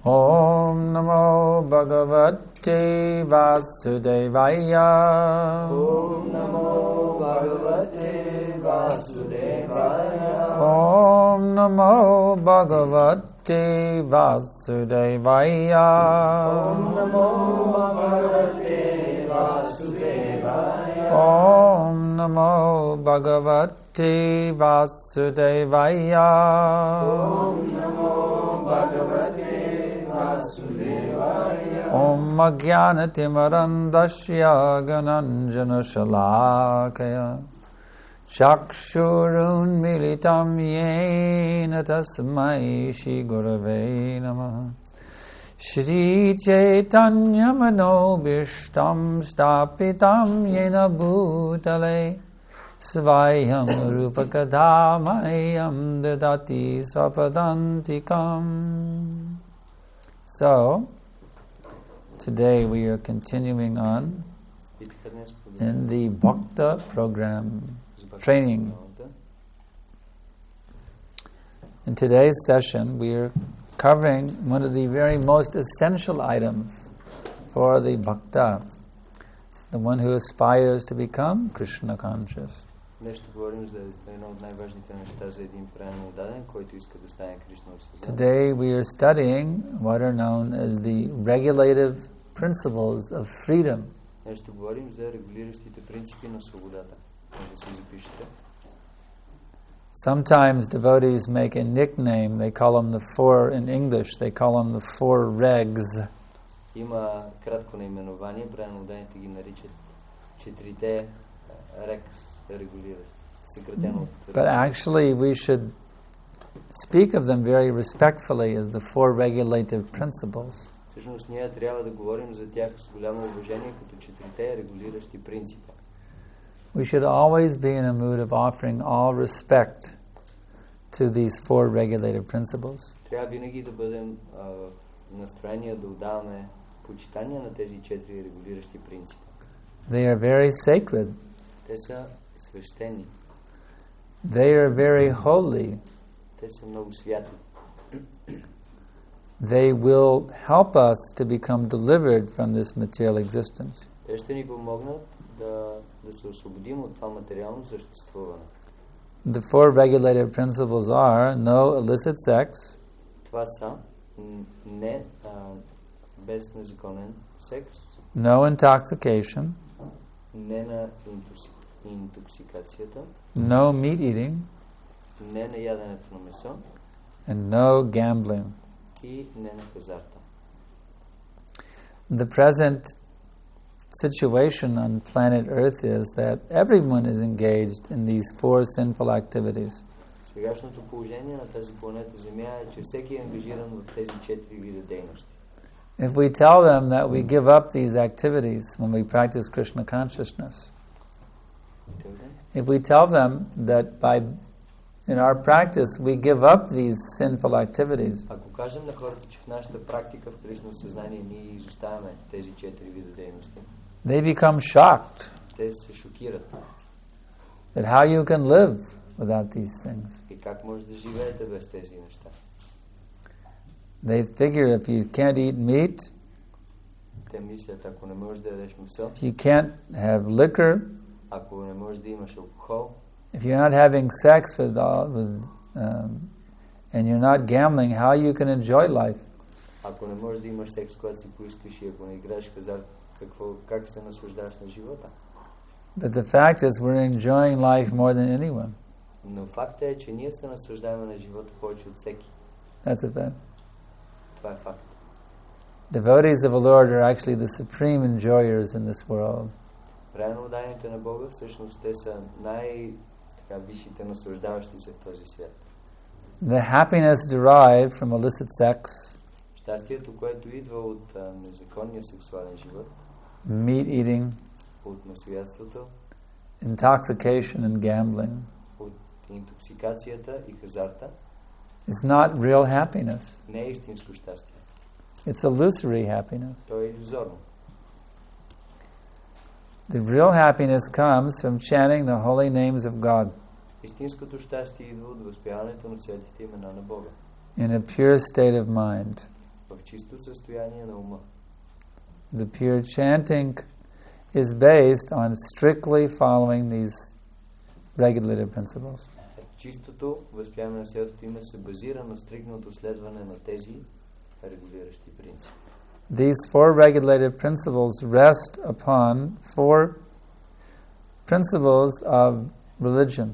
Om Namo Bhagavate Vasudevaya. Om Namo Bhagavate Vasudevaya. Om Namo Bhagavate Vasudevaya. Om Namo Bhagavate Vasudevaya. Om Namo Bhagavate Vasudevaya. Om Namo Bhagavate Vasudevaya. Om Ajnanatimarandasya Gananjana Shalakaya Chakshurun Militam Yena Tasmai Shri Gurave Namaha. Shri Chaitanya Manobishtam Stapitam Yena Bhutale Svayam Rupakadhamayam Dadati Sapadantikam. So, today we are continuing on in the Bhakta program training. In today's session, we are covering one of the very most essential items for the Bhakta, the one who aspires to become Krishna conscious. Today we are studying what are known as the regulative principles of freedom. Sometimes devotees make a nickname, they call them the four, in English, they call them the four regs. Има кратко наименование, правилно ги наричат четирите регулиращи, съкратено от... But actually we should speak of them very respectfully as the four regulative principles. Всъщност ние трябва да говорим за тях с голямо уважение като четирите регулиращи принципа. We should always be in a mood of offering all respect to these four regulative principles. Трябва винаги да бъдем в настроение да отдаваме почитание на тези четири регулиращи принципи. They are very sacred. Те са свещени. They are very holy. Те са много святи. They will help us to become delivered from this material existence. Те ще ни помогнат да се освободим от това материално съществуване. The four regulative principles are no illicit sex. Това са не без незаконен секс. No intoxication. Не на интоксикацията. No meat eating. Не на яденето на месо. And no gambling. И не на хазарта. The present situation on planet Earth is that everyone is engaged in these four sinful activities. Сегашното положение на тази планета Земя е, че всеки е ангажиран в тези четири вида дейности. If we tell them that we give up these activities when we practice Krishna consciousness, if we tell them that in our practice we give up these sinful activities, ако кажем на хората, че в нашата практика в Кришна съзнание ние изоставяме тези четири вида дейности, they become shocked те се шокират. That how you can live without these things. И как може да живеете без тези неща? They figure if you can't eat meat, те мислят, ако не можеш да ядеш месо, if you can't have liquor, ако не можеш да имаш алкохол, if you're not having sex and you're not gambling, how you can enjoy life? Ако не можеш да имаш секс, когато си поискаш, и ако не играеш хазарт, как се наслаждаваш на живота? But the fact is we're enjoying life more than anyone. Но факт е, че ние се наслаждаваме на живота повече от всеки. That's a fact. Това е факт. Devotees of the Lord are actually the supreme enjoyers in this world. Реално ударите на Бога, всъщност те са най-висшите наслаждаващи се в този свят. The happiness derived from illicit sex, щастието, което идва от незаконния сексуален живот, meat eating, от месоядството, intoxication and gambling, от интоксикацията и хазарта, is not real happiness. Не е истинско щастие. It's illusory happiness. То е илюзорно. The real happiness comes from chanting the holy names of God. Истинското щастие идва от възпяването на светите имена на Бога. In a pure state of mind. В чисто състояние на ума. The pure chanting is based on strictly following these regulative principles. Чистото възприемане на селското име се базира на стриктното следване на тези регулиращи принципи. These four regulative principles rest upon four principles of religion.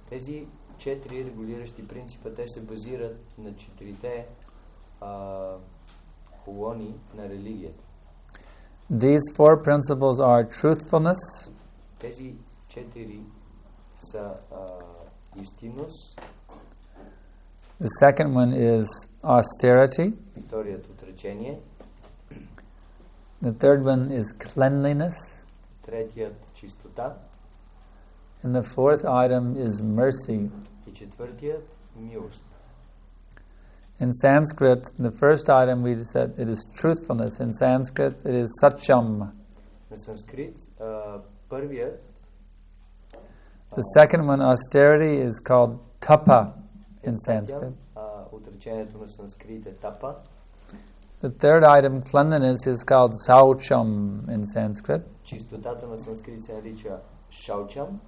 Тези четири регулиращи принципа, те се базират на четирите колони на религията. These four principles are truthfulness, Тези четири са истинност. the second one is austerity, Вторият отречение. the third one is cleanliness, Третият чистота. and the fourth item is mercy. И четвъртият милост. In Sanskrit, the first item we said it is truthfulness. In Sanskrit, it is satyam. На санскрит първият. The second one, austerity, is called tapa in Sanskrit. Отречението на санскрит е тапа. The third item, cleanliness, is called saucham in Sanskrit. Чистотата на санскрит се нарича шаучам.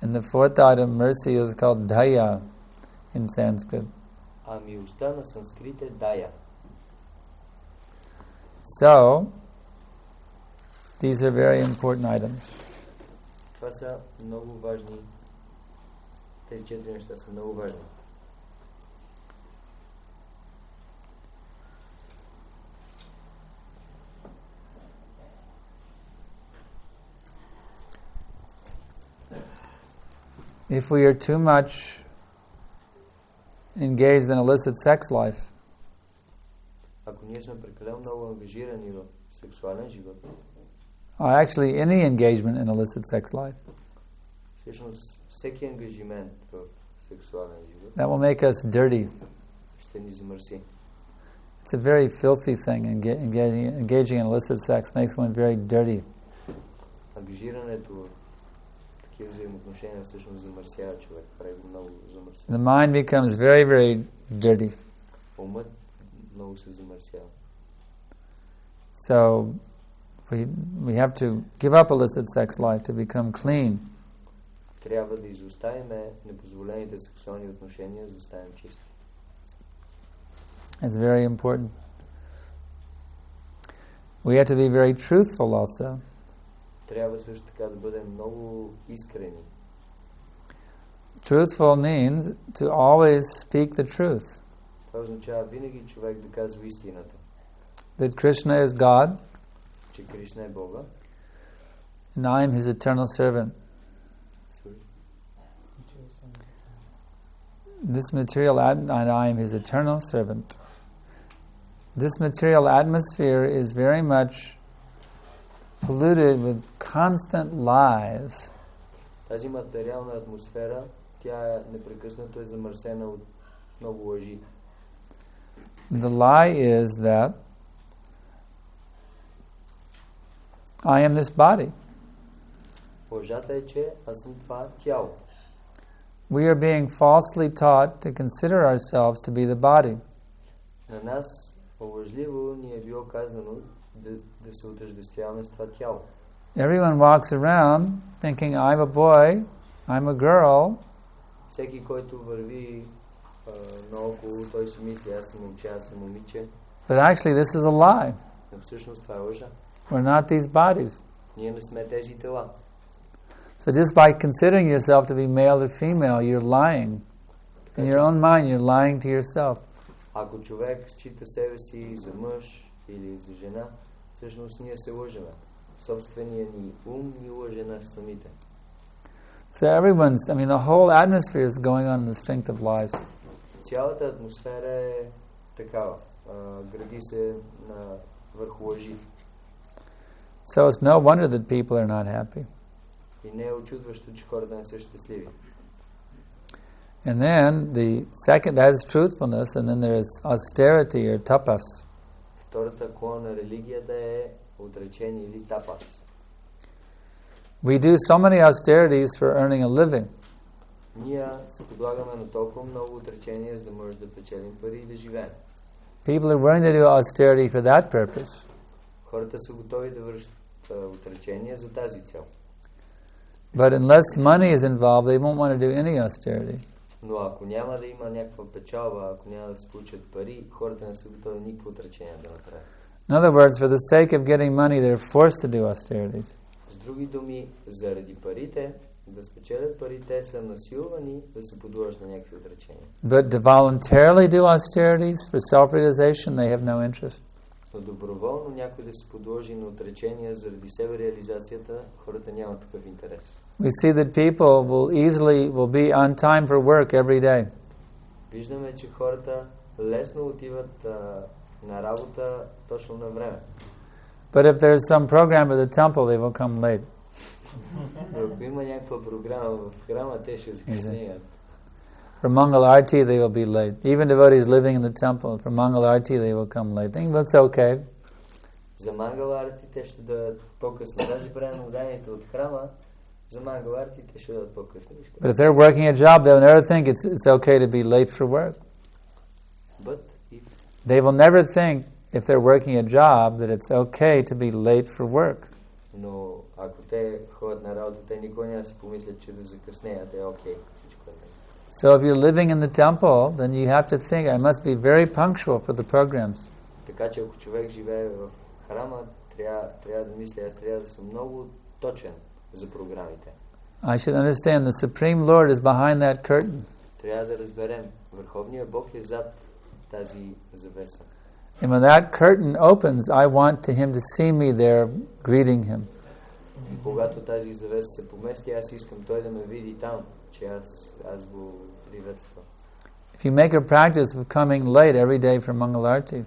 And the fourth item, mercy, is called daya in Sanskrit. А милостта на санскрит е дая. So, these are very important items. Това са много важни. Тези четири неща са много важни. If we are too much engaged in illicit sex life, Ако ние сме прекалено много ангажирани в сексуален живот, or actually any engagement in illicit sex life, всъщност всеки ангажимент в сексуален живот that will make us dirty. ще ни замърси. It's a very filthy thing. Engaging in illicit sex makes one very dirty. Ангажирането в такива взаимоотношения всъщност замърсява човек, прави го много замърсява. The mind becomes very, very dirty. Умът много се замърсява. So we have to give up illicit sex life to become clean. Трябва да изоставим непозволените сексуални отношения, за да станем чисти. It's very important. We have to be very truthful also. Трябва също така да бъдем много искрени. Truthful means to always speak the truth. Това означава винаги човек да казва истината. That Krishna is God, Че Кришна е Бога. and I am His eternal servant. This material and I am His eternal servant. This material atmosphere is very much polluted with constant lies. Тази материална атмосфера, тя непрекъснато е замърсена от много лъжи. The lie is that I am this body. Лъжата е, че аз съм това тяло. We are being falsely taught to consider ourselves to be the body. На нас лъжливо ни е било казано да се отъждествяваме с това тяло. Everyone walks around thinking I'm a boy, I'm a girl. Всеки, който върви наоколо, той си мисли, аз съм момче, аз съм момиче. But actually this is a lie. Но всъщност това е лъжа. We're not these bodies. Ние не сме тези тела. So just by considering yourself to be male or female, you're lying. In your own mind, you're lying to yourself. Ако човек счита себе си за мъж или за жена, всъщност ние се лъжеме. Собствения ни ум ни лъже нас самите. So the whole atmosphere is going on in the strength of lies. Цялата атмосфера е такава. Гради се върху лъжи. So it's no wonder that people are not happy. И не е очудващо, че хората не са щастливи. And then the second, that is truthfulness, and then there is austerity or tapas. Втората колона на религията е отречение или тапас. We do so many austerities for earning a living. Ние се подлагаме на толкова много отречения, за да може да печелим пари и да живеем. People are willing to do austerity for that purpose. Хората са готови да вършат отречения за тази цел. But unless money is involved, they won't want to do any austerity. Но ако няма да има някаква печалба, ако няма да се получат пари, хората не са готови никакво отречение да направят. In other words, for the sake of getting money, they're forced to do austerities. С други думи, заради парите, да спечелят пари, те са насилвани да се подложат на някакви отречения. But to voluntarily do austerities for self-realization, they have no interest. Но доброволно някой да се подложи на отречения заради себе реализацията, хората нямат такъв интерес. We see that people will be on time for work every day. Виждаме, че хората лесно отиват на работа точно на време. But if there's some program at the temple, they will come late. Ако има някаква програма в храма, те ще закъснеят. For Mangal Arati, they will be late. Even devotees living in the temple, for Mangal Arati, they will come late. Think that's okay. За Мангал Арати те ще дадат по-късно. Даже време на уданието от храма, за Мангал Арати те ще дадат по-късно. But if they're working a job, they'll never think it's okay to be late for work. But if they will never think, if they're working a job, that it's okay to be late for work. Но ако те ходят на работа, те никога няма си помислят, че да закъснеят, е окей. So if you're living in the temple, then you have to think, I must be very punctual for the programs. Така че ако човек живее в храма, трябва да мисли, аз трябва да съм много точен за програмите. I should understand the Supreme Lord is behind that curtain. Трябва да разберем, Върховният Бог е зад тази завеса. And when that curtain opens, I want him to see me there greeting him. И когато тази завеса се помести, аз искам той да ме види там, че аз го приветствам. If you make a practice of coming late every day for Mangalarti,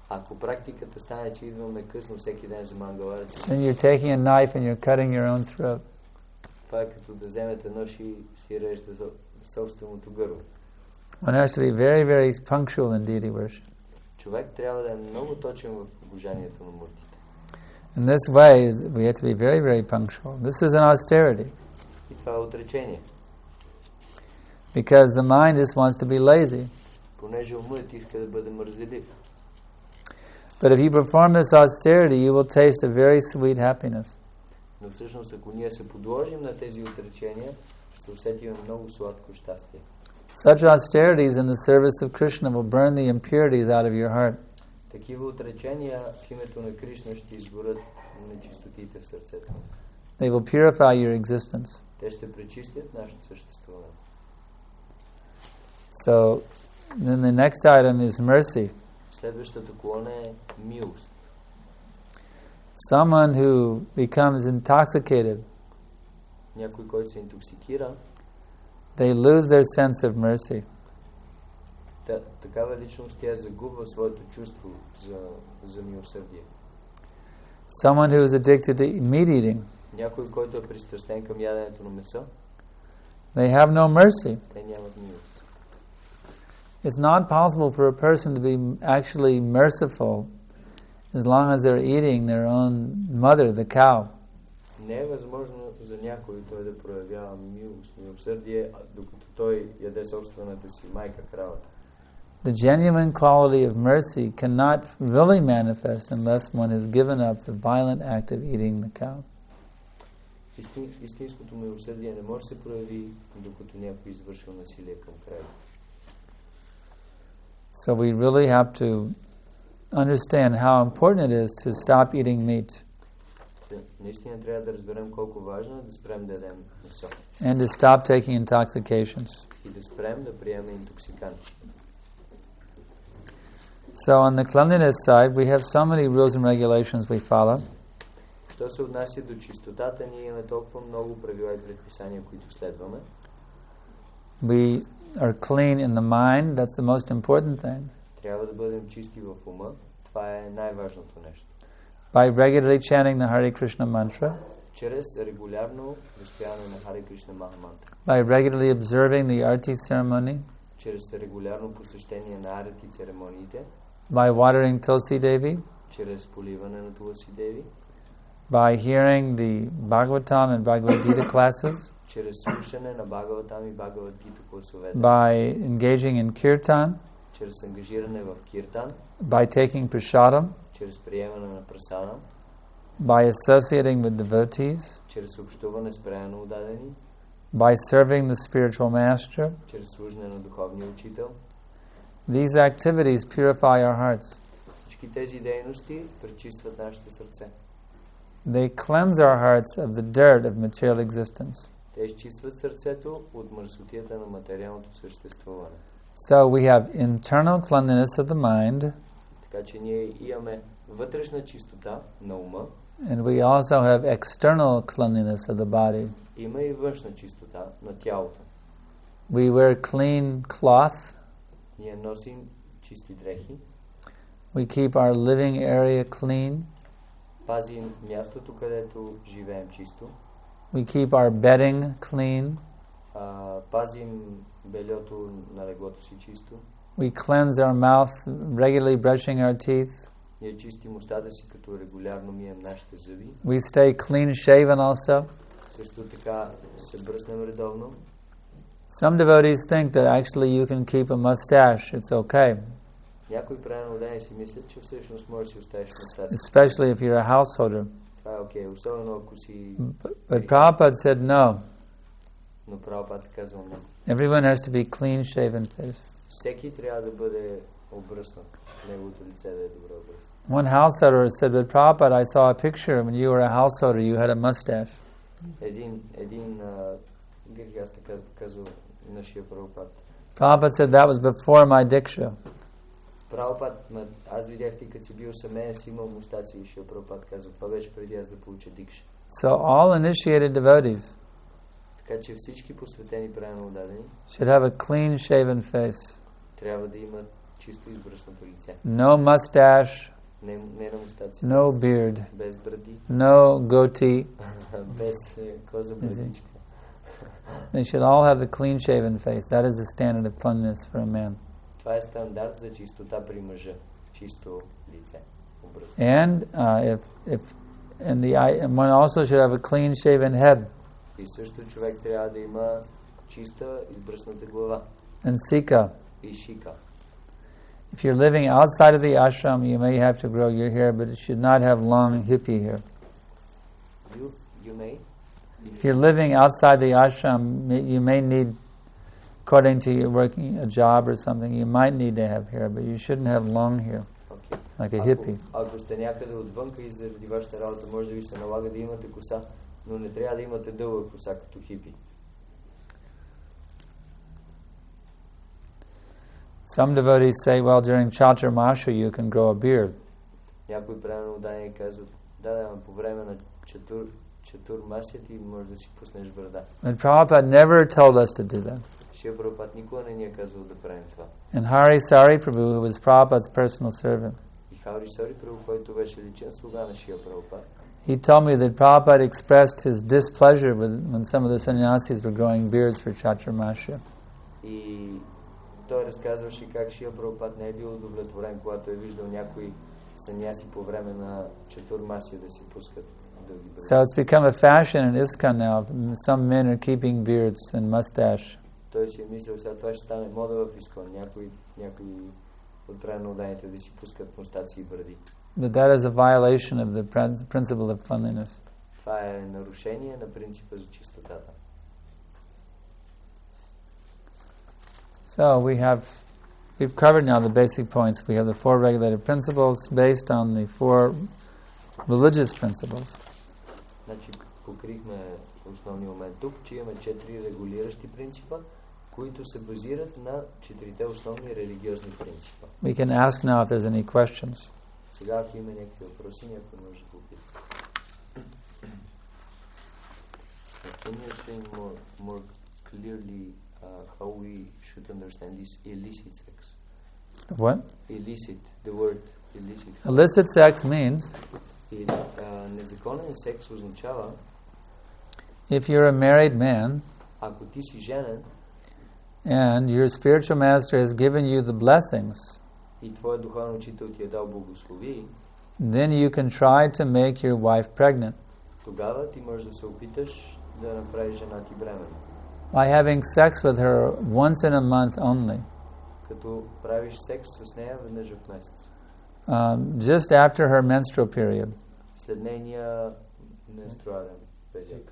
ако практиката стане, че идваме късно всеки ден за Мангаларти, then you're taking a knife and you're cutting your own throat. Това е като да вземете нож и си режете собственото гърло. One has to be very, very punctual in deity worship. Човек трябва да е много точен в обожанието на муртите. In this way, we have to be very, very punctual. This is an austerity. И това е отречение. Because the mind just wants to be lazy. Понеже умът иска да бъде мързелив. But if you perform this austerity, you will taste a very sweet happiness. Но всъщност, ако ние се подложим на тези отречения, ще усетим много сладко щастие. Such austerities in the service of Krishna will burn the impurities out of your heart. Такива отречения в името на Кришна ще изгорят нечистотите в сърцето. They will purify your existence. Те ще пречистят нашето съществуване. So, then the next item is mercy. Следващата колона е милост. Someone who becomes intoxicated, някой, който се интоксикира, they lose their sense of mercy. Такава личност тя загубва своето чувство за милосърдие. Someone who is addicted to meat eating, някой, който е пристрастен към яденето на месо, they have no mercy. те нямат милост. It's not possible for a person to be actually merciful as long as they're eating their own mother, the cow. Не е възможно за някой той да проявява милост, милосърдие, докато той яде собствената си майка, кравата. The genuine quality of mercy cannot really manifest unless one has given up the violent act of eating the cow. Истинското милосърдие не може да се прояви, докато някой извършва насилие към края. So we really have to understand how important it is to stop eating meat. Наистина трябва да разберем колко важно е да спрем да ядем месо. And to stop taking intoxications. И да спрем да приемем интоксиканти. So on the cleanliness side, we have so many rules and regulations we follow. Що се отнася до чистотата, ние имаме толкова много правила и предписания, които следваме. We are clean in the mind. That's the most important thing. Трябва да бъдем чисти в ума. Това е най-важното нещо. By regularly chanting the Hare Krishna mantra. Чрез регулярно разпяване на Харе Кришна Махамантра. By regularly observing the arati ceremony. Чрез регулярно посещение на арати церемониите. By watering Tulsi Devi. Чрез поливане на Тулси Деви. By hearing the Bhagavatam and Bhagavad Gita classes. Чрез слушане на Бхагаватам и Бхагавад Гита класовете. By engaging in kirtan. чрез ангажиране в киртан, by taking prasadam, чрез приемане на прасадам, by associating with devotees, чрез общуване с преданно удадени, by serving the spiritual master. чрез служене на духовния учител. These activities purify our hearts. Всички тези дейности пречистват нашите сърце. They cleanse our hearts of the dirt of material existence. Те изчистват сърцето от мърсотията на материалното съществуване. So we have internal cleanliness of the mind, Така че ние имаме вътрешна чистота на ума, and we also have external cleanliness of the body. има и външна чистота на тялото. We wear clean cloth. Ние носим чисти дрехи, We keep our living area clean. пазим мястото, където живеем чисто, We keep our bedding clean. пазим бельото на леглото си чисто, We cleanse our mouth, regularly brushing our teeth. ние чистим устата си, като регулярно мием нашите зъби. We stay clean shaven also. Също така се бръснем редовно. Some devotees think that actually you can keep a mustache, it's okay. Някои преданно удадени си мислят, че всъщност може да си оставиш мустаци. Especially if you're a householder. Това е окей, особено ако си... But Prabhupada said no. Но Прабхупад казал не. Everyone has to be clean shaven face. Всеки трябва да бъде обръснат. Неговото лице да е добре обръснат. One householder said, but Prabhupada, I saw a picture when you were a householder, you had a mustache. Един аз така казал нашия Прабхупад. Prabhupada said that was before my diksha. Прабхупад, аз видях ти като си бил семейен, си имал мустаци и Шрила Прабхупад казал, това беше преди аз да получа дикша. So all initiated devotees Така че всички посветени преданно удадени should have a clean shaven face. трябва да имат чисто избръснато лице. No mustache, Не на мустаци. no beard, Без бради. no goatee. Без коза брадичка. They should all have the clean shaven face. That is the standard of cleanliness for a man. Това е стандарт за чистота при мъжа. Чисто лице. And one also should have a clean shaven head. И също човек трябва да има чиста избръсната глава. And sika. И шика. If you're living outside of the ashram, you may have to grow your hair, but it should not have long hippie hair. You may? If you're living outside the ashram, you may need, according to your working a job or something, you might need to have hair, but you shouldn't have long hair, like a hippie. Ако сте някъде отвънка и заради вашата работа, може да ви се налага да имате коса, но не трябва да имате дълга коса като хипи. Some devotees say, well, during Chaturmasha you can grow a beard. Някои преданно удадени казват, да, по време на Чатурмасия ти може да си пуснеш брада. And Prabhupada never told us to do that. Шрила Прабхупад никога не ни е казал да правим това. And Hari Sari Prabhu, who was Prabhupada's personal servant, И Хари Сари Прабху, който беше личен слуга на Шрила Прабхупад, he told me that Prabhupada expressed his displeasure when some of the sannyasis were growing beards for Chaturmasya. И той разказваше как Шрила Прабхупад не е бил удовлетворен, когато е виждал някои саняси по време на Чатурмасия да си пускат дълги бради. So it's become a fashion in ISKCON now. Some men are keeping beards and mustache. Той си е мислил, сега това ще стане мода в ИСКОН. Някои от преданно уданите да си пускат мустаци и бради. But that is a violation of the principle of cleanliness. Това е нарушение на принципа за чистотата. So we've covered now the basic points. We have the four regulative principles based on the four religious principles. Значи покрихме основния момент тук, че имаме 4 регулиращи принципа, които се базират на 4 основни религиозни принципа. We can ask now if there's any questions. Сега, ако има някакви въпроси, някой може да попита. Can you explain more clearly how we should understand this illicit sex? What? Illicit, the word illicit. Illicit sex means незаконен секс означава, if you're a married man ако ти си женен and your spiritual master has given you the blessings, и твой духовен учител ти е дал благослови, then you can try to make your wife pregnant тогава ти можеш да се опиташ да направиш жена ти бременна. by having sex with her once in a month only. като правиш секс с нея веднъж в месец. Just after her menstrual period. След нейния менструален период.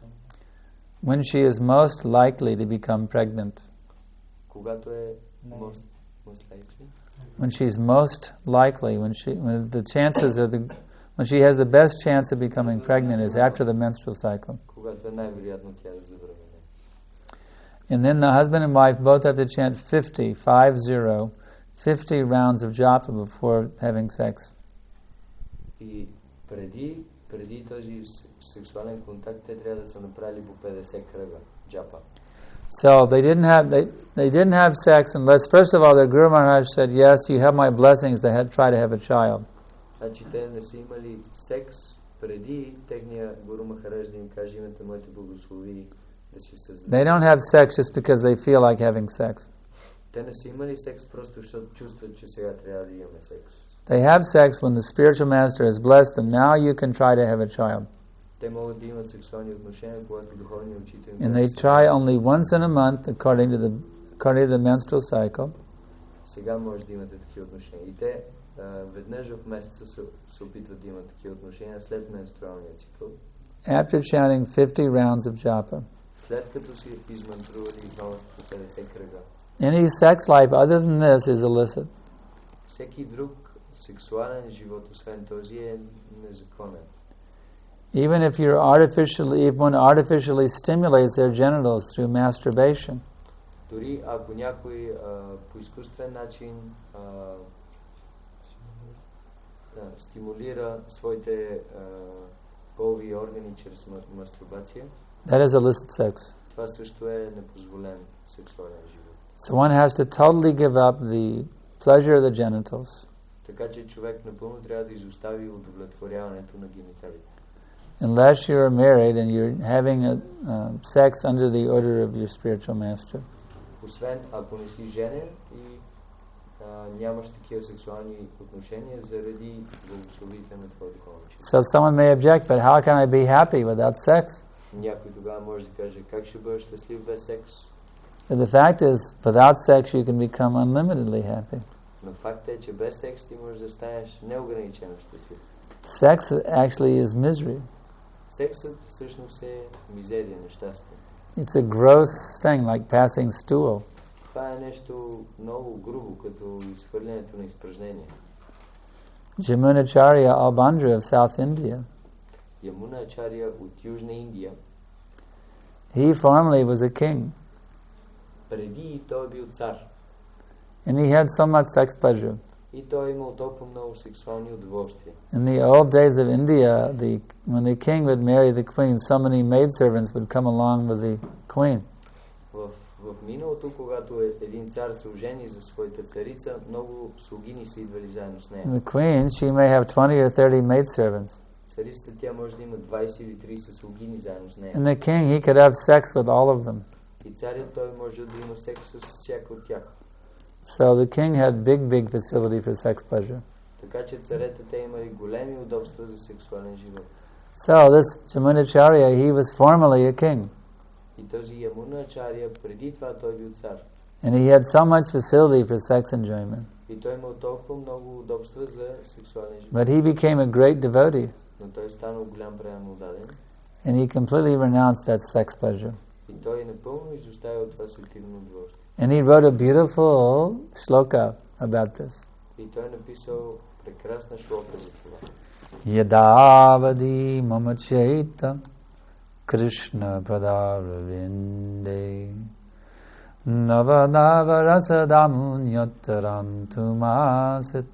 When she is most likely to become pregnant. Когато е most likely? When she's most likely, when the chances are when she has the best chance of becoming pregnant is after the menstrual cycle. Когато е най-вероятно тя да забремене. And then the husband and wife both have to chant 50 rounds of japa before having sex. И преди този сексуален контакт те трябва да са направили по 50 кръга джапа. So they didn't have sex unless first of all their Guru Maharaj said, yes, you have my blessings, they had try to have a child. Значи те не са имали секс преди техния Гуру Махарадж да им каже, имате моите благослови да си създадат. They don't have sex just because they feel like having sex. Те не са имали секс просто защото чувстват, че сега трябва да имаме секс. They have sex when the spiritual master has blessed them. Now you can try to have a child. Те могат да имат сексуални отношения, когато духовният учител им And they try only once in a month according to the menstrual cycle. Сега може да имате такива отношения. И те веднъж в месеца се опитват да имат такива отношения след менструалния цикъл. After chanting 50 rounds of japa. След като си измантрували новото 50 кръга. Any sex life other than this is illicit. Всеки друг сексуален живот, освен този, е незаконен. Even if one artificially stimulates their genitals through masturbation. Дори ако някой по изкуствен начин стимулира своите полови органи чрез мастурбация, that is illicit sex. Това също е непозволен сексуален живот. So one has to totally give up the pleasure of the genitals. Така че човек напълно трябва да изостави удовлетворяването на гениталите. Unless you're married and you're having sex under the order of your spiritual master. Освен ако не си женен и нямаш такива сексуални отношения заради благословите на твоя духовен учител. So someone may object, but how can I be happy without sex? Някой тогава може да каже, как ще бъдеш щастлив без секс? But the fact is, without sex you can become unlimitedly happy. Но факт е, че без секс ти можеш да станеш неограничено щастлив. Sex actually is misery. Сексът всъщност е мизерия, нещастие. It's a gross thing, like passing stool. Това е нещо много грубо, като изхвърлянето на изпражнение. Yamunacharya Albandra of South India. Yamunacharya от Южна Индия. He formerly was a king. Преди той бил цар. And he had so much sex pleasure. И той имал толкова много сексуални удоволствия. In the old days of India, when the king would marry the queen, so many maidservants would come along with the queen. В миналото, когато един цар се ожени за своята царица, много слугини са идвали заедно с нея. The queen, she may have 20 or 30 maidservants. Царицата тя може да има 20 или 30 слугини заедно с нея. And the king, he could have sex with all of them. И царят той може да има секс с всяка от тях. So the king had big facility for sex pleasure. Така че царете те имали големи удобства за сексуален живот. So this Yamunacharya, he was formerly a king. И този Yamunacharya преди това той бил цар. And he had so much facility for sex enjoyment. И той имал толкова много удобства за сексуален живот. But he became a great devotee. Но той станал голям преамодаден. And he completely renounced that sex pleasure. И той напълно изоставил това сексуално удоволствие. And he wrote a beautiful shloka about this. И той написал прекрасна шлока за това. Yadavadi mama chaita Krishna padaravinde Navadava rasadamun yatarantumasit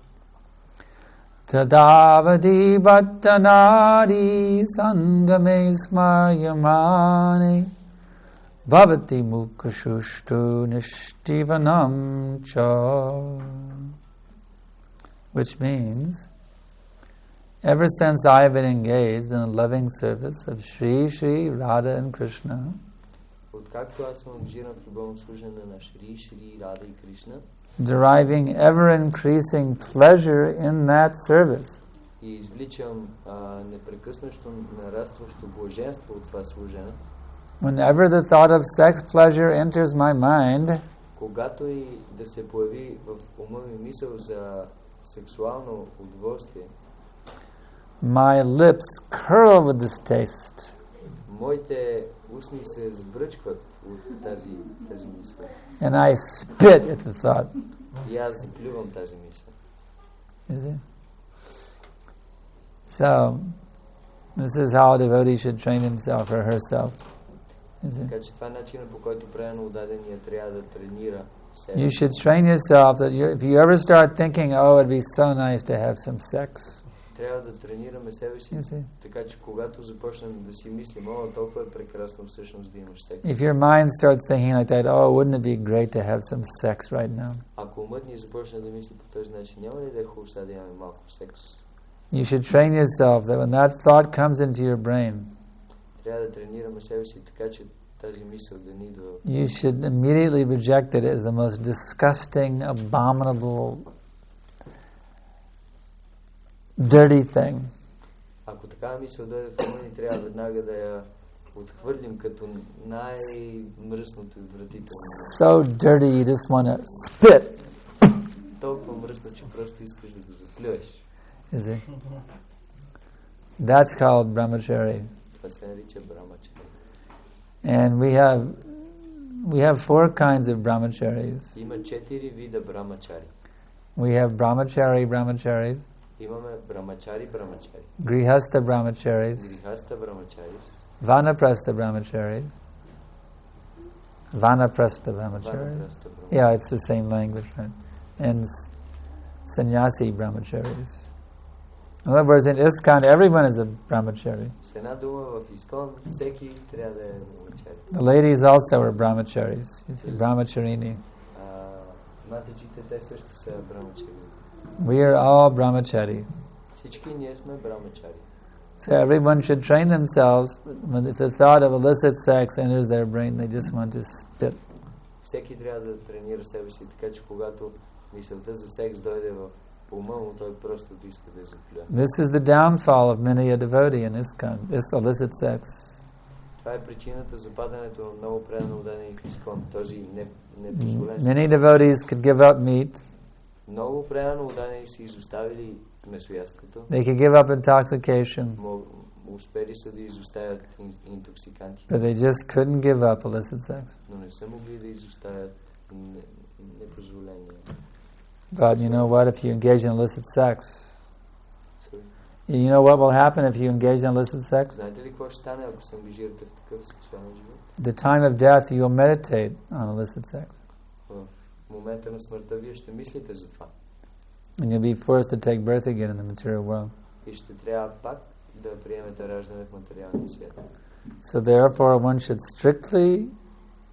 Tadavadi bhattanari sangame smayamane Bhavati mukashushtu nishtivanam cha. Which means, ever since I have been engaged in the loving service of Shri Shri Radha and Krishna, Откакто аз съм ангажиран в любовно служене на Шри Шри Рада и Кришна, deriving ever increasing pleasure in that service, и извличам непрекъснато нарастващо блаженство от това служене, whenever the thought of sex pleasure enters my mind, Когато и да се появи в ума ми мисъл за сексуално удоволствие, my lips curl with this taste. Моите устни се сбръчкват от тази мисъл. And I spit at the thought. И аз заплювам тази мисъл. Is it? So, this is how a devotee should train himself or herself. Така че това е начинът, по който правилно отдадения трябва да тренира себе. You should train yourself that if you ever start thinking, oh, it'd be so nice to have some sex. Трябва да тренираме себе си, така че когато започнем да си мислим, о, толкова е прекрасно всъщност да имаш секс. If your mind starts thinking like that, oh, wouldn't it be great to have some sex right now? Ако умът ни започне да мисли по този начин, няма ли да е хубаво сега да имаме малко секс? You should train yourself that when that thought comes into your brain, трябва да тренираме себе си така, че тази мисъл да ни идва. You should immediately reject it as the most disgusting, abominable, dirty thing. Ако такава мисъл дойде в ума ни, трябва веднага да я отхвърлим като най-мръсното и отвратително. So dirty you just want to spit. Толкова мръсно, че просто искаш да го заплюеш. Is it? That's called brahmachari. Това се нарича brahmachari. And we have four kinds of brahmacharis. Има 4 вида brahmachari. We have brahmacharis. Имаме brahmachari. Grihastha brahmacharis. Vanaprastha brahmacharis. Yeah, it's the same language, right? And sannyasi brahmacharis. In other words, in ISKCON, everyone is a brahmachari. The ladies also are brahmacharis. You see, brahmacharini. We are all brahmachari. So everyone should train themselves. When the thought of illicit sex enters their brain, they just want to spit. Всеки трябва да тренира себе си, така че когато мисълта за секс дойде в ума му, той просто да иска да заплюе. This is the downfall of many a devotee in ISKCON, this illicit sex. Това е причината за падането на много преданно отдадени в ISKCON, този непозволен. Many devotees could give up meat. Много преданно отдадени са изоставили месоядството. They could give up intoxication. Успели са да изоставят интоксиканти. But they just couldn't give up illicit sex. Но не са могли да изоставят непозволение. But you know what? If you engage in illicit sex, you know what will happen if you engage in illicit sex? Знаете ли какво ще стане, ако се ангажирате в такъв сексуален живот? The time of death, you will meditate on illicit sex. В момента на смъртта вие ще мислите за това. And you'll be forced to take birth again in the material world. И ще трябва пак да приемете раждане в материалния свят. So therefore, one should strictly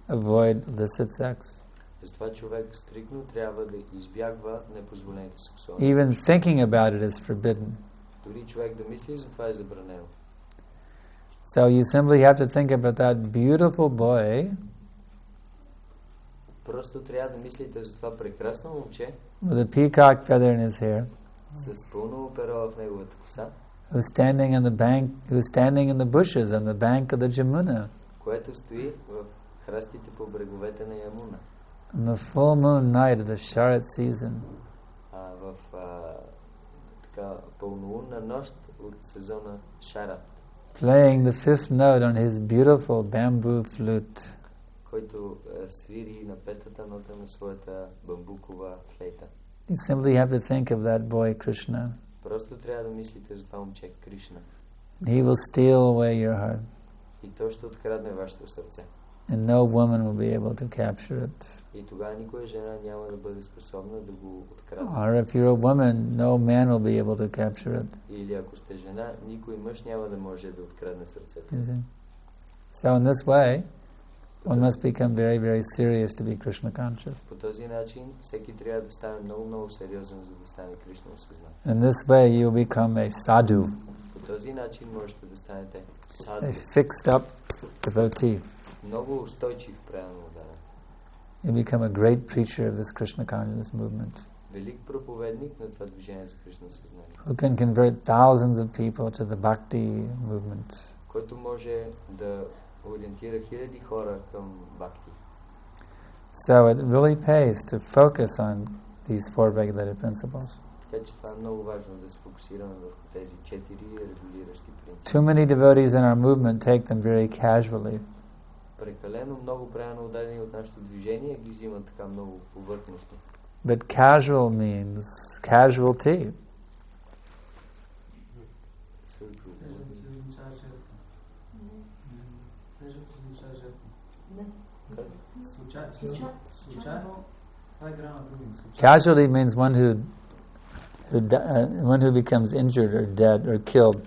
avoid illicit sex. Затова човек стриктно трябва да избягва непозволените сексуални. Even thinking about it is forbidden. Дори човек да мисли за това е забранено. So you simply have to think about that beautiful boy. Просто трябва да мислите за това прекрасно момче. With a peacock feather in his hair. С пълно перо в неговата коса. Who's standing in the bushes on the bank of the Jamuna. Което стои в храстите по бреговете на Ямуна. On the full moon night of the Sharat season. В така пълнолунна нощ от сезона Шарат. Playing the fifth note on his beautiful bamboo flute. Който свири на петата нота на своята бамбукова флейта. You simply have to think of that boy Krishna. Просто трябва да мислите за това момче Кришна. He will steal away your heart. И той ще открадне вашето сърце. And no woman will be able to capture it. И тогава никоя жена няма да бъде способна да го открадне. Or if you're a woman, no man will be able to capture it. Или ако сте жена, никой мъж няма да може да открадне сърцето. So in this way, one must become very, very serious to be Krishna conscious. По този начин всеки трябва да стане много сериозен, за да стане Кришна осъзнат. In this way, you will become a sadhu. По този начин можете да станете саду. A fixed up devotee. Много устойчив преданно отдаден. You become a great preacher of this Krishna consciousness movement. Велик проповедник на това движение за Кришна съзнание. Who can convert thousands of people to the bhakti movement. Който може да ориентира хиляди хора към бхакти. So it really pays to focus on these four regulative principles. Така че това е много важно да се фокусираме върху тези 4 регулиращи принципи. Too many devotees in our movement take them very casually. Прекалено много правилно отдадени от нашето движение ги взимат така много повърхностно. But casual means casualty. Casualty means one who becomes injured or dead or killed.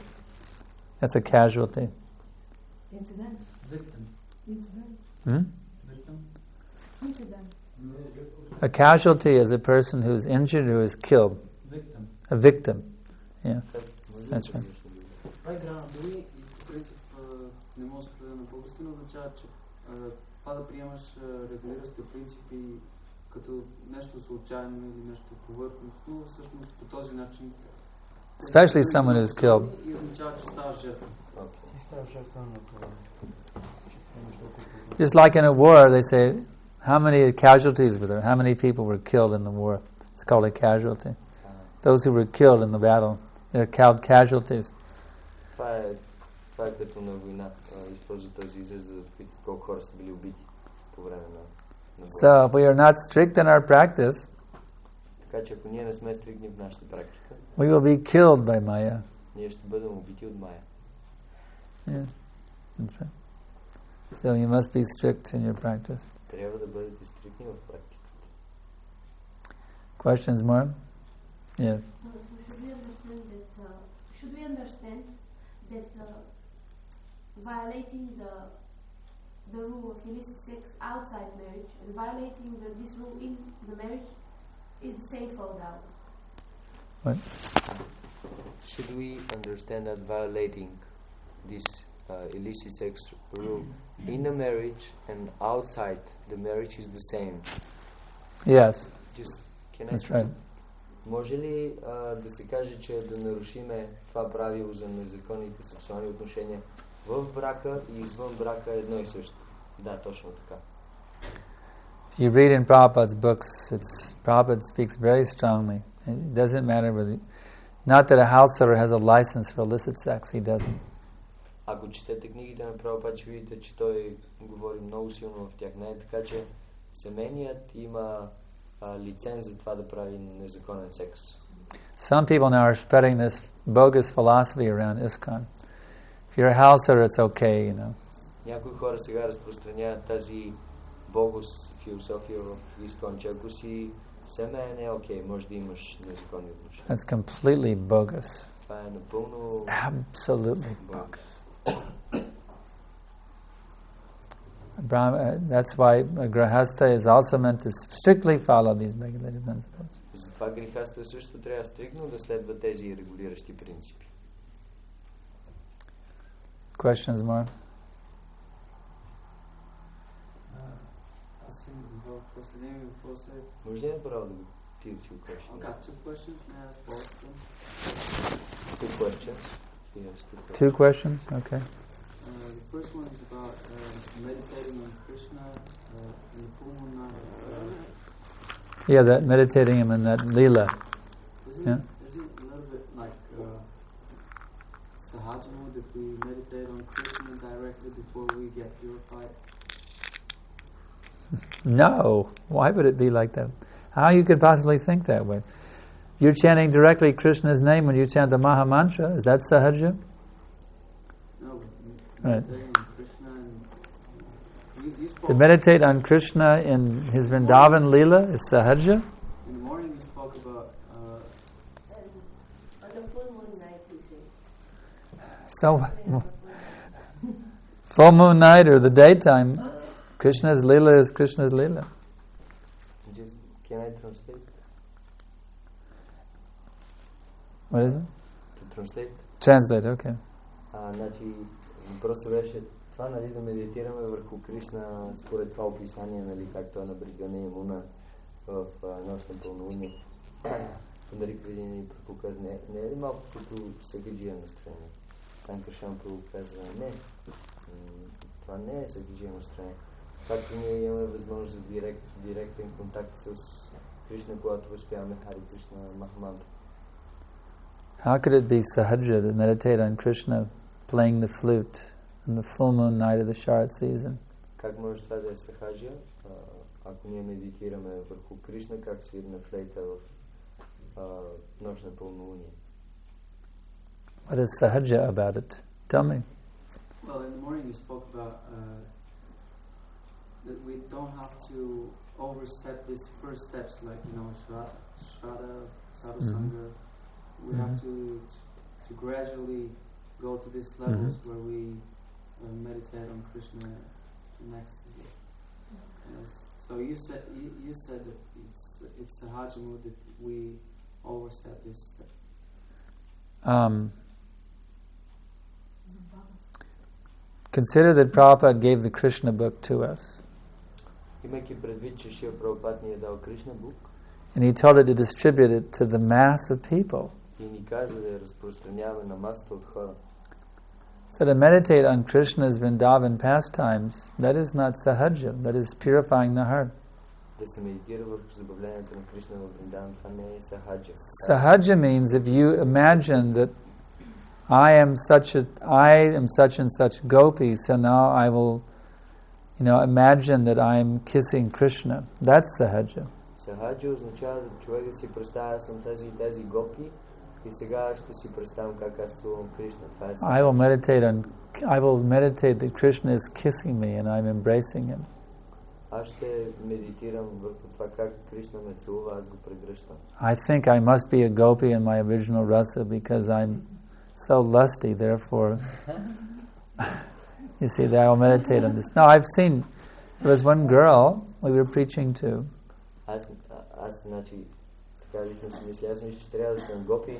That's a casualty. Incident. Victim. Victim. Incident. A casualty is a person who's injured or is killed. Victim. A victim. Yeah, that's right. Дори по принцип не може да се предаде на български, но означава, че това да приемаш регулиращите принципи като нещо случайно или нещо повърхностно, всъщност по този начин Especially someone who's killed. И означава, че ставаш жертва. Ти ставаш жертва на това. Just like in a war, they say, how many casualties were there? How many people were killed in the war? It's called a casualty. Those who were killed in the battle, they're called casualties. Това е като на война. Използва този израз, за колко хора са били убити по време на война. So if we are not strict in our practice, така че ако ние не сме стрикни в нашата практика, we will be killed by Maya. ние ще бъдем убити от Майя. Yeah, that's right. So you must be strict in your practice. Трябва да бъдете стрикни в практиката. Questions more? Yeah. So should we understand that violating the rule of illicit sex outside marriage and violating this rule in the marriage is the same fall down? What? Should we understand that violating this illicit sex rule in a marriage and outside the marriage is the same? Yes. That's right. Може ли да се каже, че да нарушиме това правило за незаконните сексуални отношения в брака и извън брака е едно и също? Да, точно така. If you read in Prabhupada's books, Prabhupada speaks very strongly. It doesn't matter whether... Not that a householder has a license for illicit sex, he doesn't. Ако четете книгите на Прабхупада, ще видите, че той говори много силно в тях. Не е така, че семейният има лиценз за това да прави незаконен секс. Some people now are spreading this bogus philosophy around ISKCON. If you're a householder, it's okay, you know. Някои хора сега разпространяват тази богос философия в ISKCON, че ако си семейен е окей, може да имаш незаконни отношения. That's completely bogus. Това е напълно... Absolutely bogus. That's why a grahastha is also meant to strictly follow these regulative principles. Затова грехаста също трябва стрикно да следва тези регулиращи принципи. Questions more? Аз имам въпрос. Един въпрос е... Може ли направо да ти да си го кажеш? Okay, 2 questions. May I ask both of them? 2 questions. Two questions? Okay. The first one is about meditating on Krishna in the full moon night. Yeah, that meditating him in that lila. Isn't it a little bit like sahajana that we meditate on Krishna directly before we get purified? No. Why would it be like that? How you could possibly think that way? You're chanting directly Krishna's name when you chant the Maha Mantra. Is that sahaja? No. Right. Krishna and to meditate on Krishna in his Vrindavan Leela is sahaja? In the morning you spoke about On the full moon night, he says. So, full moon night or the daytime, Krishna's Leela is Krishna's Leela. Can I translate? What is it? To translate? Translate, okay. Значи, въпросът беше това, нали, да медитираме върху Кришна според това описание, нали, както е на Бригане и Муна в нощ на пълнолуние. Подарик видение и Прабхупада, не е ли малко като сагаджия настроение? Санкаршан Прабхупада каза, не, това не е сагаджия настроение. Както ние имаме възможност за директен контакт с Кришна, когато възпяваме Хари Кришна Махамантра. How could it be sahaja to meditate on Krishna playing the flute on the full moon night of the Sharad season? Как може това да е сахаджа, ако ние медитираме върху Кришна, как свири на флейта в нощ на пълнолуние? What is sahaja about it? Tell me. Well, in the morning you spoke about that we don't have to overstep these first steps, like Shraddha, Sadhusanga. We have to gradually go to these levels where we meditate on Krishna in ecstasy. So you said that it's a sahaja mood that we overstep this step. Consider that Prabhupada gave the Krishna book to us. Имайки предвид, че Шрила Прабхупад ни е дал Кришна бук, and he told it to distribute it to the mass of people. И ни каза да я разпространяваме на масата от хора. So to meditate on Krishna's Vrindavan pastimes, that is not sahaja, that is purifying the heart. Да се медитира върху забавлението на Кришна в Вриндаван, това не е сахаджа. Sahaja means if you imagine that I am such and such gopi, so now I will, imagine that I am kissing Krishna. That's sahaja. Сахаджа означава да човек да си представя съм тези гопи и сега ще си представям как аз целувам Кришна. Това е I will meditate that Krishna is kissing me and I'm embracing him. Аз ще медитирам върху това как Кришна ме целува, аз го прегръщам. I think I must be a gopi in my original rasa because I'm so lusty, therefore you see that I will meditate on this. No, I've seen, there was one girl we were preaching to. Аз значи, така лично си мисля, аз мисля, че трябва да съм гопи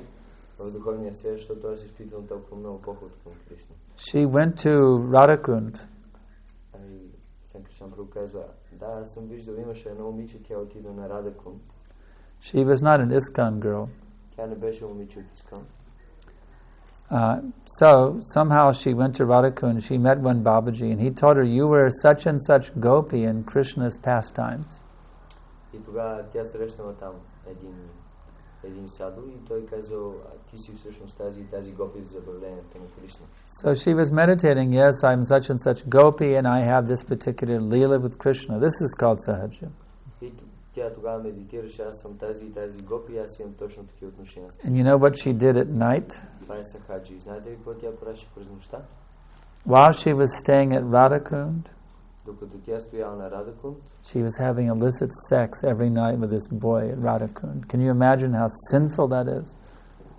в духовния свят, защото аз изпитвам толкова много поход към Кришна. She went to Radhakund. Санкаршан Прабху казва, да, аз съм виждал, имаше едно момиче, тя отида на Радакунд. She was not an ISKCON girl. Тя не беше момиче от Искон. So somehow she went to Radhakund, she met one Babaji, and he told her, you were such and such gopi in Krishna's pastimes. И тогава тя срещнала там един саду и той казал, ти си всъщност тази гопи за забавлението на Кришна. So she was meditating, yes, I'm such and such gopi and I have this particular lila with Krishna. This is called sahaja. И тя тогава медитираше, аз съм тази гопи, аз имам точно такива отношения. And you know what she did at night? Това е сахаджа. И знаете ли какво тя правеше през нощта? While she was staying at Radhakund, докато тя стояла на Радакунд, she was having illicit sex every night with this boy at Radhakund. Can you imagine how sinful that is?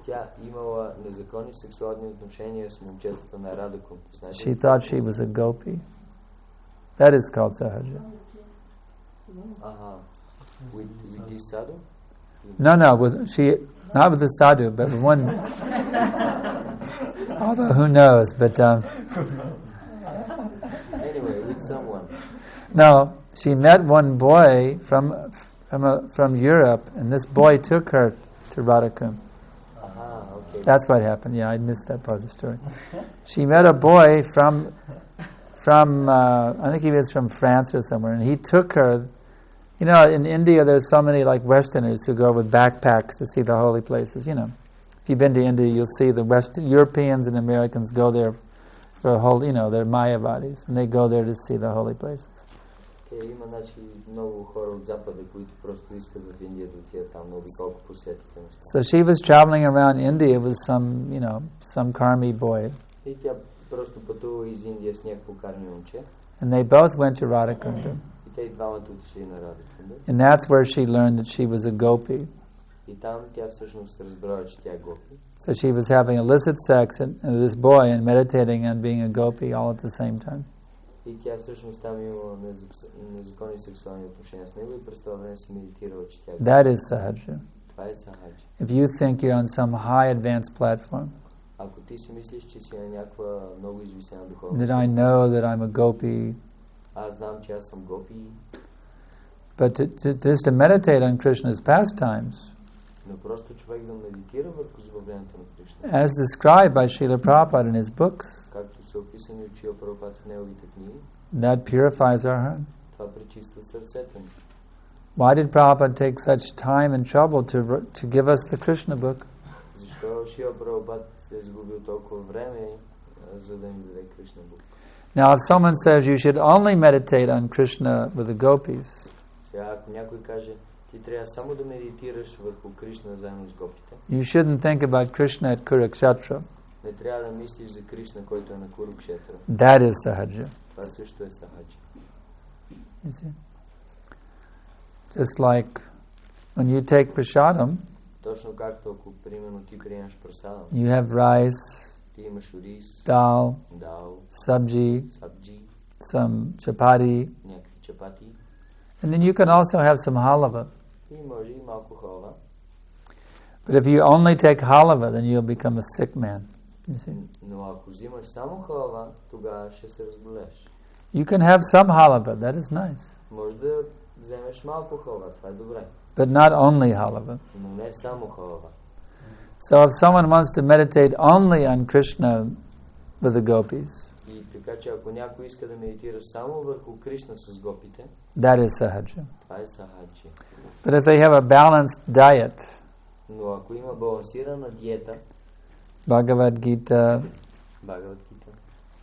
Тя имала незаконни сексуални отношения с момчетата на Радакунд. She thought she was a gopi. That is called sahaja. With this sadhu? No, not with the sadhu, but with one. Although who knows? But anyway, with someone. No, she met one boy from Europe, and this boy took her to Radhakund. Okay. That's what happened. Yeah, I missed that part of the story. She met a boy from I think he was from France or somewhere, and he took her. You know, in India, there's so many like Westerners who go with backpacks to see the holy places. You know, if you've been to India, you'll see the Europeans and Americans go there for a whole. They're Mayavadis, and they go there to see the holy places. Има много хора от Запада, които просто искат в Индия да отидат там, много колко посетите неща. So she was traveling around India with some karmi boy. И тя просто пътува из Индия с някакво карми момче. And they both went to Radhakunda. И те и двамата отишли на Радакунда. And that's where she learned that she was a gopi. И там тя всъщност разбрала, че тя е гопи. So she was having illicit sex with this boy and meditating on being a gopi all at the same time. И тя всъщност там имала незаконни сексуални отношения с него и през това време си медитирала, че тя е гопи. That is sahaja. Това е сахаджа. If you think you're on some high advanced platform, ако ти си мислиш, че си на някаква много извисена духовна, that I know that I'm a gopi, аз знам, че аз съм гопи, but just to meditate on Krishna's pastimes, но просто човек да медитира върху забавлението на Кришна, as described by Srila Prabhupada in his books, както са описани от Шрила Прабхупад в неговите книги, that purifies our heart. очиства сърцето ни. Why did Prabhupada take such time and trouble to give us the Krishna book? Защо Шрила Прабхупад е загубил толкова време, за да ни даде Кришна бук? Now, if someone says you should only meditate on Krishna with the gopis, Сега, ако някой каже, ти трябва само да медитираш върху Кришна заедно с гопите, you shouldn't think about Krishna at Kurukshetra. не трябва да мислиш за Кришна, който е на Курукшетра. That is sahaja. Това също е сахаджа. You see? Just like when you take prasadam, Точно както ако, примерно, ти приемаш прасадам, you have rice, ти имаш рис, dal, дал, sabji, сабджи, some chapati, някакви чапати, and then you can also have some halava. и може и малко халва. But if you only take halava, then you'll become a sick man. You see? Но ако взимаш само халва, тогава ще се разболеш. You can have some halava, that is nice. Може да вземеш малко халва, това е добре. But not only halava. Но не само халва. So if someone wants to meditate only on Krishna with the gopis, И така че ако някой иска да медитира само върху Кришна с гопите, that is sahaja. това е сахаджи. But if they have a balanced diet, Но ако има балансирана диета, Bhagavad Gita, Бхагавад Гита,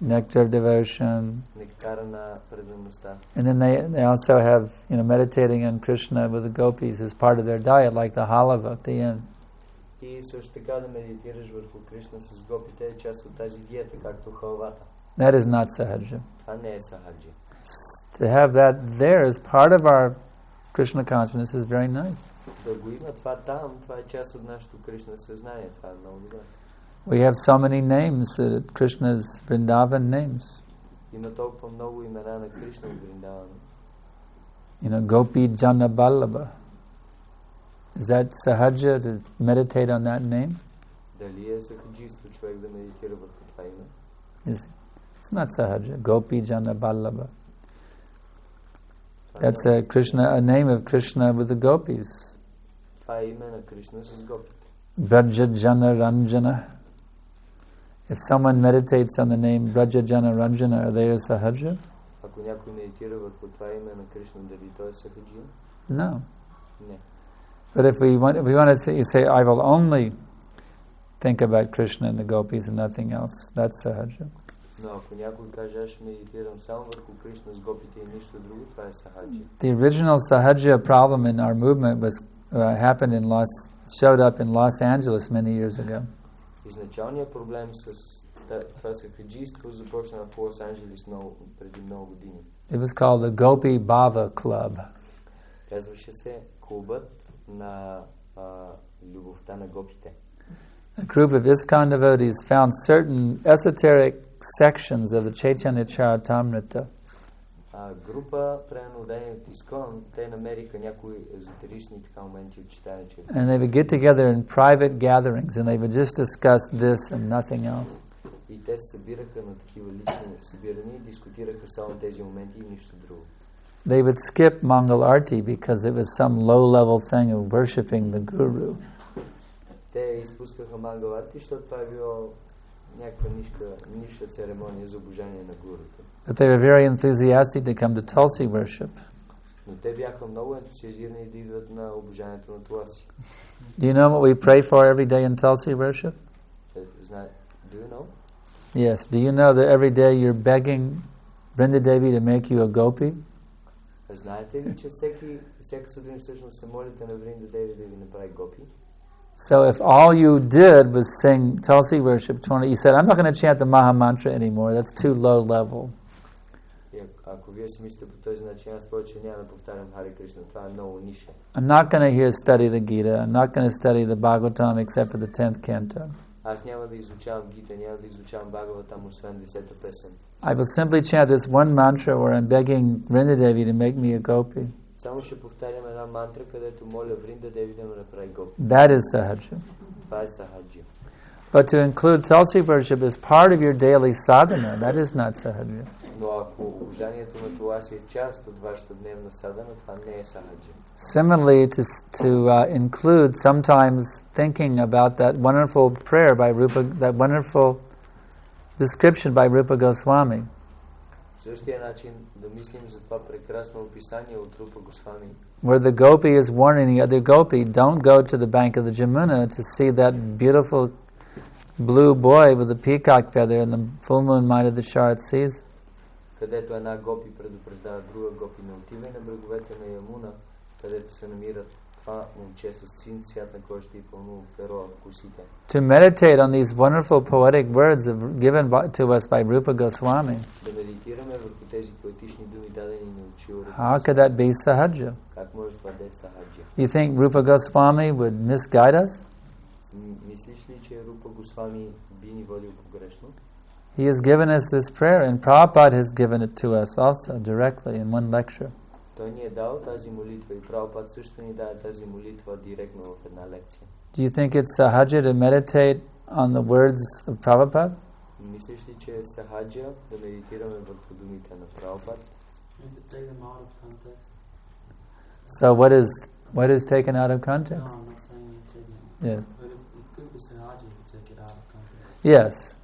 nectar of devotion, нектара на предаността, and then they also have, meditating on Krishna with the gopis as part of their diet, like the halava at the end. и също така да медитираш върху Кришна с гопите е част от тази диета, както халвата. That is not sahaja. Това не е сахаджи. To have that there as part of our Krishna consciousness is very nice. Да го има това там, това е част от нашето Кришна съзнание, това е много добре. We have so many names, Krishna's Vrindavan names. Има толкова много имена на Кришна в Вриндавана. Gopi Jana Ballabha. Is that sahaja to meditate on that name? Дали е сахаджиство човек да медитира върху това име? It's not sahaja. Gopi Jana Ballabha. That's a name of Krishna with the gopis. Това е име на Кришна с гопите. Braja Jana Ranjana. If someone meditates on the name Braja Jana Ranjana, are they a sahaja? Ако някой медитира върху това име на Кришна, дали той е сахаджи? No. Не. But if we want to say, I will only think about Krishna and the gopis and nothing else, that's sahaja. Но ако някой каже, аз ще медитирам само върху Кришна с гопите и нищо друго, това е сахаджи. The original sahaja problem in our movement was showed up in Los Angeles many years ago. Изначалният проблем с това сахаджийство започна в Лос Анджелес преди много години. It was called the Gopi Bhava Club. Казваше се клубът на любовта на гопите. A group of ISKCON devotees found certain esoteric sections of the Chaitanya Charitamrita. Група преданодени от ИСКОН, те намериха някои езотерични така моменти от читане. And they would get together in private gatherings and they would just discuss this and nothing else. И те се събираха на такива лични събирания и дискутираха само тези моменти и нищо друго. They would skip Mangal Arti because it was some low-level thing of worshipping the Guru. Те изпускаха Мангал Арти, защото това е било някаква ниша церемония за обожание на гуруто. But they were very enthusiastic to come to Tulsi worship. Но те бяха много ентусиазирани да идват на обожанието на Тулси. Do you know what we pray for every day in Tulsi worship? Do you know? Yes. Do you know that every day you're begging Vrinda Devi to make you a gopi? Знаете ли, че всяка сутрин всъщност се молите на Вринда Деви да ви направи гопи? So if all you did was sing Tulsi worship 20, you said, I'm not going to chant the Maha Mantra anymore, that's too low level. Ако вие си мислите по този начин, аз повече няма да повтарям Харе Кришна, това е много ниша. I'm not going to here study the Gita, I'm not going to study the Bhagavatam except for the 10th canto. Аз няма да изучавам Гита, няма да изучавам Бхагаватам, освен 10-та песен. I will simply chant this one mantra where I'm begging Vrinda Devi to make me a gopi. Само ще повтарям една мантра, където моля Вринда Деви да ме направи гопи. That is sahaja. Това е сахаджи. But to include Tulsi worship as part of your daily sadhana, that is not sahaja. Но ако обожанието на Туласи е част от вашата дневна садана, това не е сахаджи. Similarly, to include sometimes thinking about that wonderful prayer by Rupa, that wonderful description by Rupa Goswami. същия начин да мислим за това прекрасно описание от Рупа Госвами, where the gopi is warning the other gopi, don't go to the bank of the Jamuna to see that beautiful blue boy with a peacock feather and the full moon might of the Sharat seas. където една гопи предупреждава друга гопи, не отивай на бреговете на Ямуна, където се намират това момче с син цвят на кожата и пълно перо в косите. To meditate on these wonderful poetic words given to us by Rupa Goswami. Да медитираме върху тези поетични думи, дадени ни от Шрила Рупа. How could that be sahaja? Как може това да е сахаджа? You think Rupa Goswami would misguide us? Мислиш ли, че Рупа Госвами би ни водил погрешно? He has given us this prayer, and Prabhupada has given it to us also directly in one lecture. Той ни е дал тази молитва и Прабхупад също ни даде тази молитва директно в една лекция. Do you think it's sahaja to meditate on the words of Prabhupada? Мислиш ли, че е сахаджа да медитираме върху думите на Прабхупад? So what is taken out of context? No, I'm not saying you take it. Yeah. But it could be sahaja to take it out of context. Yes,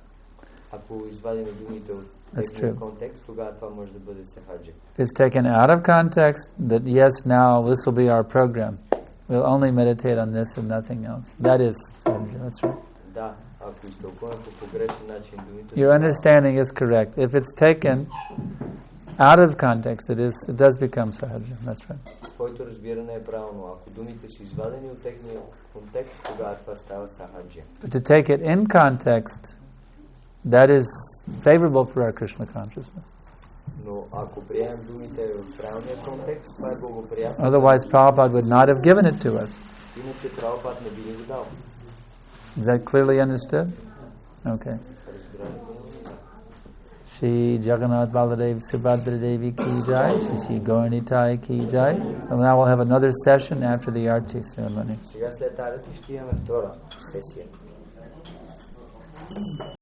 Ако извадим думите от That's техния true. контекст, тогава това може да бъде сахаджа. if it's taken out of context, that yes, now this will be our program. We'll only meditate on this and nothing else. That is sahaja, that's right. Да, ако изтълкуваме по погрешен начин думите, Your understanding is correct. If it's taken out of context, it does become sahaja, that's right. твоето разбиране е правилно. Ако думите са извадени от техния контекст, тогава това става сахаджа. But to take it in context, that is favorable for our Krishna consciousness. Но ако приемем думите в правилния контекст, това е благоприятно. Otherwise, Prabhupada would not have given it to us. Иначе Прабхупад не би ни го дал. Is that clearly understood? Okay. Shri Jagannath Baladev Subhadra Devi ki jai, Shri Gauranitai ki jai. So now we'll have another session after the arti ceremony. Сега след арати ще имаме втора сесия.